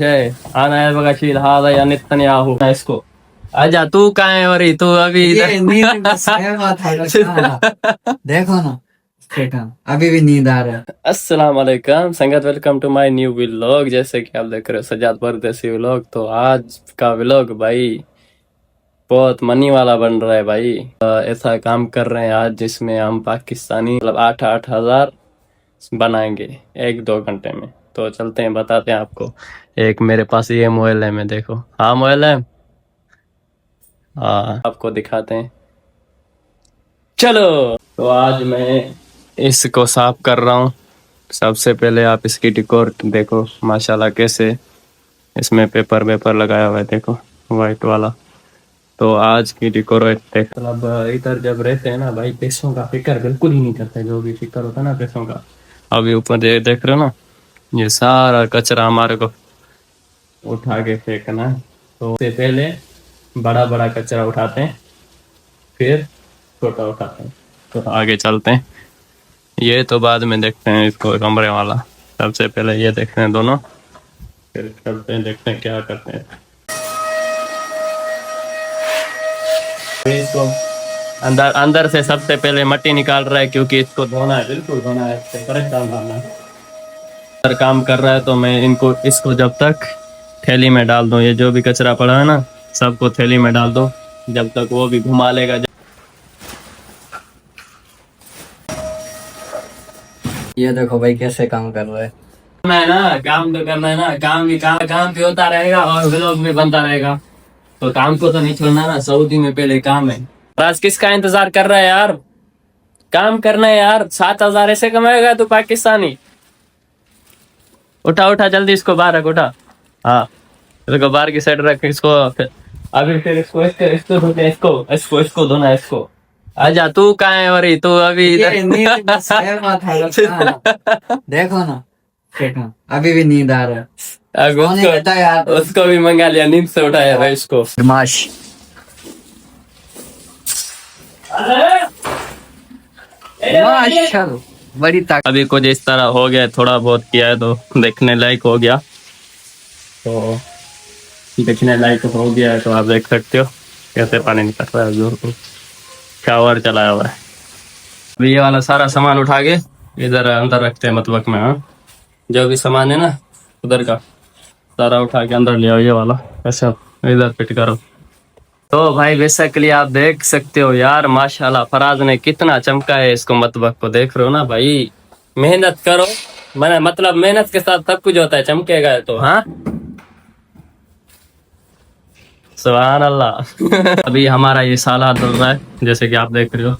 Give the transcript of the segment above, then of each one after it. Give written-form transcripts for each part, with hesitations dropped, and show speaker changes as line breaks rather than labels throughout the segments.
जय आना है बगाशील हादा या नेतन्याहू इसको आजा तू कहाँ है वरी तू अभी
ये नींद बस है बात है देखो ना बेटा अभी भी नींद आ रहा है।
अस्सलाम वालेकुम संगत, welcome to my new vlog. जैसे कि आप देख रहे हो सजाद परदेसी व्लॉग। तो आज का व्लॉग भाई बहुत मनी वाला बन रहा है भाई। ऐसा काम कर रहे हैं आज जिसमें हम पाकिस्तानी मतलब 8,000 बनाएंगे 1-2 घंटे में। तो चलते हैं बताते हैं आपको। एक मेरे पास ये मोबाइल है, मैं देखो हाँ मोबाइल है, हाँ आपको दिखाते हैं चलो। तो आज मैं इसको साफ कर रहा हूँ। सबसे पहले आप इसकी डेकोर देखो माशाल्लाह कैसे इसमें पेपर वेपर लगाया हुआ है, देखो वाइट वाला। तो आज की डेकोर मतलब इधर जब रहते हैं ना भाई, पैसों का फिक्र बिल्कुल ही नहीं करते। जो भी फिक्र होता है ना पैसों का, अभी ऊपर देख रहे हो ना, ये सारा कचरा हमारे को उठा के फेंकना है। तो उससे पहले बड़ा बड़ा कचरा उठाते हैं, फिर छोटा उठाते हैं। तो आगे चलते हैं, ये तो बाद में देखते हैं इसको कमरे वाला। सबसे पहले ये देखते हैं दोनों, फिर चलते हैं देखते हैं क्या करते हैं। फिर इसको अंदर अंदर से सबसे पहले मट्टी निकाल रहा है, क्योंकि इसको धोना है, बिल्कुल धोना है, करेक्ट डालना है। अगर काम कर रहा है तो मैं इसको जब तक थैली में डाल दूं, ये जो भी कचरा पड़ा है ना सबको थैली में डाल दो, जब तक वो भी घुमा लेगा।
ये देखो भाई कैसे काम कर रहा है।
करना है ना, काम तो करना है ना, काम भी होता रहेगा और व्लॉग भी बनता रहेगा। तो काम को तो नहीं छोड़ना ना, सऊदी में पहले काम है। आज किसका इंतजार कर रहा है यार, काम करना है यार। 7,000 ऐसे कमाएगा तू पाकिस्तानी। उठा उठा जल्दी इसको बाहर रख, उठा। हाँ इसको बाहर की साइड रख इसको। अभी फिर इसको धोना है इसको। आजा तू कहाँ है वरी तू अभी
ये नींद बस है बात है देखो ना बेटा अभी भी नींद आ रहा है। सोने का यार
उसको भी मंगा लिया, नींद से उठाया भाई इसको।
बदमाश माशाल्लाह बड़ी ताकत।
अभी कुछ इस तरह हो गया, थोड़ा बहुत किया है तो देखने लायक हो गया। तो देखने लायक हो गया है तो आप देख सकते हो कैसे पानी निकल रहा है, जोर को शावर चलाया हुआ है। अभी ये वाला सारा सामान उठा के इधर अंदर रखते हैं मतबक में। हाँ जो भी सामान है ना उधर का सारा उठा के अंदर ले आओ। ये वाला ऐसा इधर फिट करो। तो भाई बेसिकली आप देख सकते हो यार माशाल्लाह फराज ने कितना चमका है इसको मतबक को, देख रहे हो ना भाई। मेहनत करो, मैंने मतलब मेहनत के साथ सब कुछ होता है, चमकेगा तो। हाँ सुभान अल्लाह। अभी हमारा ये साला धुल रहा है, जैसे कि आप देख रहे हो।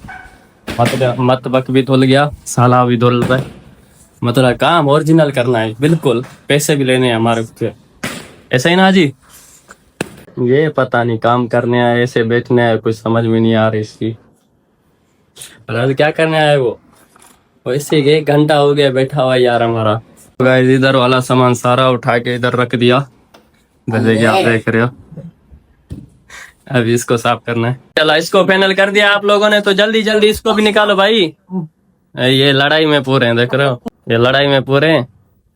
मतलब मतबक भी धुल गया, साला भी धुल रहा है। मतलब काम ओरिजिनल करना है बिल्कुल, पैसे भी लेने हैं हमारे से, ऐसा ही ना जी। ये पता नहीं काम करने आए ऐसे बेचने आए, कुछ समझ में नहीं आ रही इसकी। क्या करने आए वो, वैसे 1 घंटा हो गया बैठा हुआ यार हमारा। गाइस इधर वाला सामान सारा उठा के इधर रख दिया, जैसे कि आप देख रहे हो। अभी इसको साफ करना है। चलो इसको फाइनल कर दिया आप लोगों ने, तो जल्दी जल्दी इसको भी निकालो भाई। ये लड़ाई में पूरे हैं, देख रहे हो, ये लड़ाई में पूरे हैं।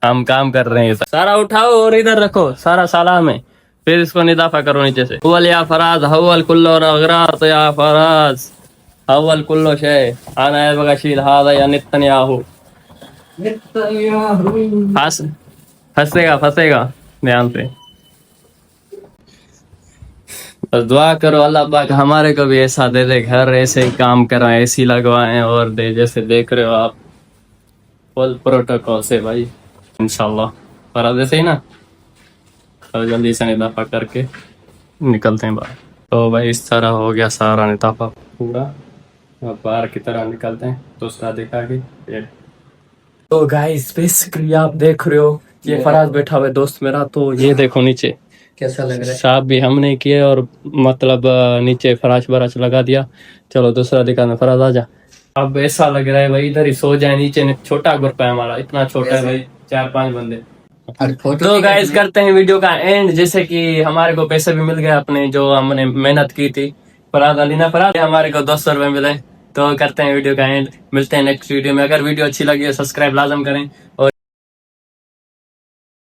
हम काम कर रहे हैं, सारा उठाओ और इधर रखो सारा साला में, फिर इसको निदाफा करो नीचे से। अव्वल या फराज हव्वल कुल्लो नगरात या फराज अव्वल कुल्लो शे आना है बगाशील हादा या नेतन्याहू। फंसेगा ध्यान से। बस दुआ करो अल्लाह पाक हमारे को भी ऐसा दे दे, घर ऐसे ही काम कराएं, एसी लगवाएं और दे, जैसे देख रहे हो आप फुल प्रोटोकॉल से भाई इंशाल्लाह। पर ऐसे ही ना, तो जल्दी से निदाफा करके निकलते हैं बाहर। तो भाई इस तरह हो गया सारा निदाफा पूरा, अब बाहर की तरह निकलते हैं तो उसका दिखा के। तो गाइस बेसिकली आप देख रहे हो ये फराज बैठा हुआ है दोस्त मेरा। तो ये देखो नीचे
कैसा लग रहा है।
साफ भी हमने किए और मतलब नीचे फराश बराश लगा दिया। चलो दूसरा दिखाना, फराज आजा। अब ऐसा लग रहा है भाई इधर ही सो जाए, नीचे छोटा ग्रुप है हमारा, इतना छोटा है भाई, 4-5 बंदे। तो गाइस करते हैं वीडियो का एंड। जैसे कि हमारे को पैसे भी मिल गए अपने, जो हमने मेहनत की थी। फराज अलीना फराज हमारे को 200 रुपए मिले। तो करते हैं वीडियो का एंड, मिलते हैं नेक्स्ट वीडियो में। अगर वीडियो अच्छी लगी है सब्सक्राइब लाजम करें और